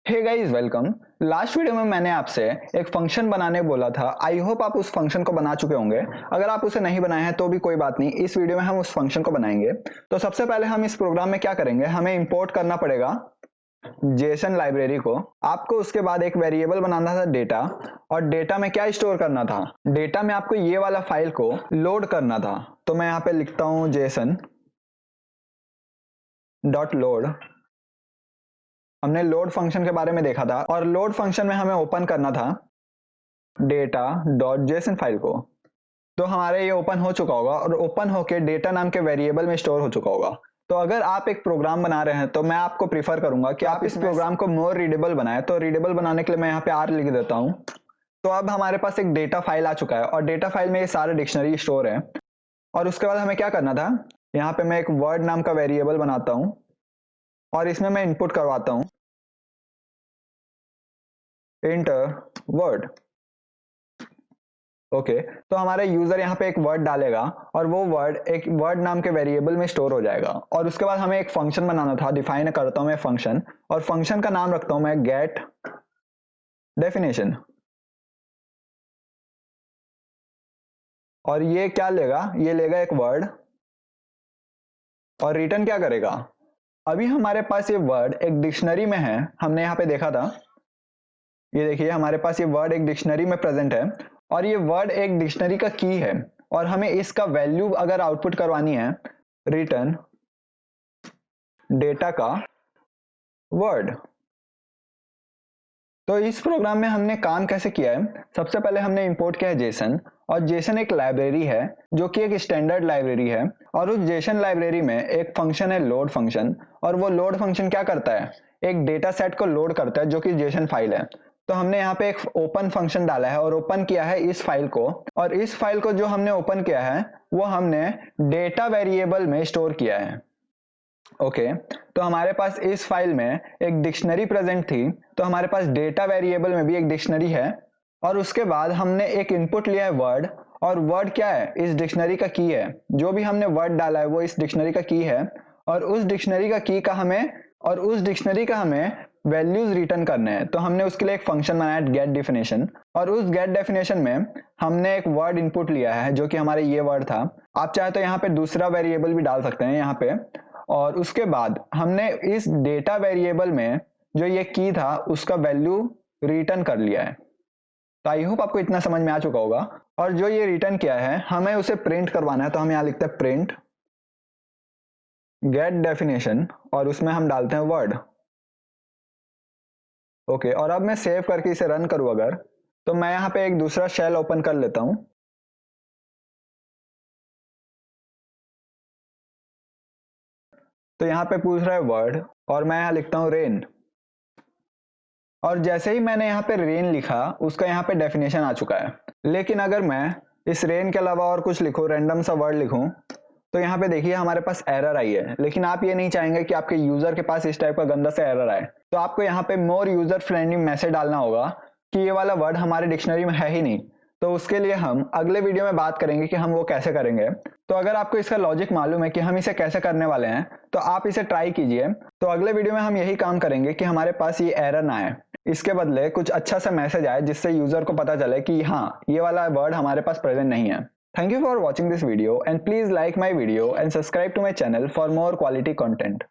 हे guys welcome. Last video में मैंने आपसे एक फंक्शन बनाने बोला था। आई होप आप उस फंक्शन को बना चुके होंगे। अगर आप उसे नहीं बनाए हैं तो भी कोई बात नहीं, इस वीडियो में हम उस फंक्शन को बनाएंगे। तो सबसे पहले हम इस प्रोग्राम में क्या करेंगे, हमें इंपोर्ट करना पड़ेगा जेसन लाइब्रेरी को। आपको उसके बाद एक वेरिएबल बनाना था डेटा, और डेटा में क्या स्टोर करना था, डेटा में आपको ये वाला फाइल को लोड करना था। तो मैं यहाँ पे लिखता हूँ जेसन डॉट लोड। हमने लोड फंक्शन के बारे में देखा था, और लोड फंक्शन में हमें ओपन करना था डेटा डॉट जेसन फाइल को। तो हमारे ये ओपन हो चुका होगा, और ओपन होके डेटा नाम के वेरिएबल में स्टोर हो चुका होगा। तो अगर आप एक प्रोग्राम बना रहे हैं तो मैं आपको प्रीफर करूंगा कि आप इस प्रोग्राम को मोर रीडेबल बनाएं। तो रीडेबल बनाने के लिए मैं यहाँ पे आर लिख देता हूँ। तो अब हमारे पास एक डेटा फाइल आ चुका है, और डेटा फाइल में ये सारे डिक्शनरी स्टोर है। और उसके बाद हमें क्या करना था, यहाँ पे मैं एक वर्ड नाम का वेरिएबल बनाता हूँ, और इसमें मैं इनपुट करवाता हूँ इंटर वर्ड। ओके, तो हमारा यूजर यहाँ पे एक वर्ड डालेगा, और वो वर्ड एक वर्ड नाम के वेरिएबल में स्टोर हो जाएगा। और उसके बाद हमें एक फंक्शन बनाना था। डिफाइन करता हूं मैं फंक्शन, और फंक्शन का नाम रखता हूं मैं गेट डेफिनेशन। और ये क्या लेगा, ये लेगा एक वर्ड, और रिटर्न क्या करेगा। अभी हमारे पास ये वर्ड एक डिक्शनरी में है, हमने यहाँ पे देखा था। ये देखिए, हमारे पास ये वर्ड एक डिक्शनरी में प्रेजेंट है, और ये वर्ड एक डिक्शनरी का की है। और हमें इसका वैल्यू अगर आउटपुट करवानी है, रिटर्न डेटा का वर्ड। तो इस प्रोग्राम में हमने काम कैसे किया है, सबसे पहले हमने इंपोर्ट किया है जेसन। और जेसन एक लाइब्रेरी है जो कि एक स्टैंडर्ड लाइब्रेरी है। और उस जेसन लाइब्रेरी में एक फंक्शन है लोड फंक्शन, और वो लोड फंक्शन क्या करता है, एक डेटा सेट को लोड करता है जो कि जेसन फाइल है। तो हमने यहाँ पे एक ओपन फंक्शन डाला है, और ओपन किया है इस फाइल को। और इस फाइल को जो हमने ओपन किया है वो हमने डेटा वेरिएबल में स्टोर किया है। ओके, तो हमारे पास इस फाइल में एक डिक्शनरी प्रेजेंट थी, तो हमारे पास डेटा वेरिएबल में भी एक डिक्शनरी है। और उसके बाद हमने एक इनपुट लिया है वर्ड, और वर्ड क्या है, इस डिक्शनरी का की है। जो भी हमने वर्ड डाला है वो इस डिक्शनरी का की है, और उस डिक्शनरी का की का हमें वैल्यूज रिटर्न करने हैं। तो हमने उसके लिए एक फंक्शन बनाया गेट डेफिनेशन, और उस गेट डेफिनेशन में हमने एक वर्ड इनपुट लिया है जो कि हमारे ये वर्ड था। आप चाहे तो यहाँ पे दूसरा वेरिएबल भी डाल सकते हैं यहाँ पे। और उसके बाद हमने इस डेटा वेरिएबल में जो ये की था उसका वैल्यू रिटर्न कर लिया है। तो आई होप आपको इतना समझ में आ चुका होगा। और जो ये रिटर्न किया है हमें उसे प्रिंट करवाना है, तो हम यहाँ लिखते हैं प्रिंट गेट डेफिनेशन, और उसमें हम डालते हैं वर्ड। ओके, और अब मैं सेव करके इसे रन करूं अगर, तो मैं यहाँ पे एक दूसरा शेल ओपन कर लेता हूं। तो यहाँ पे पूछ रहा है वर्ड, और मैं यहाँ लिखता हूँ रेन। और जैसे ही मैंने यहाँ पे रेन लिखा, उसका यहाँ पे डेफिनेशन आ चुका है। लेकिन अगर मैं इस रेन के अलावा और कुछ लिखूं, रैंडम सा वर्ड लिखूं, तो यहाँ पे देखिए हमारे पास एरर आई है। लेकिन आप ये नहीं चाहेंगे कि आपके यूजर के पास इस टाइप का गंदा सा एरर आए। तो आपको यहाँ पे मोर यूजर फ्रेंडली मैसेज डालना होगा कि ये वाला वर्ड हमारे डिक्शनरी में है ही नहीं। तो उसके लिए हम अगले वीडियो में बात करेंगे कि हम वो कैसे करेंगे। तो अगर आपको इसका लॉजिक मालूम है कि हम इसे कैसे करने वाले हैं, तो आप इसे ट्राई कीजिए। तो अगले वीडियो में हम यही काम करेंगे कि हमारे पास ये एरर ना आए, इसके बदले कुछ अच्छा सा मैसेज आए जिससे यूजर को पता चले कि हाँ, ये वाला वर्ड हमारे पास प्रेजेंट नहीं है। Thank you for watching this video, and please like my video and subscribe to my channel for more quality content.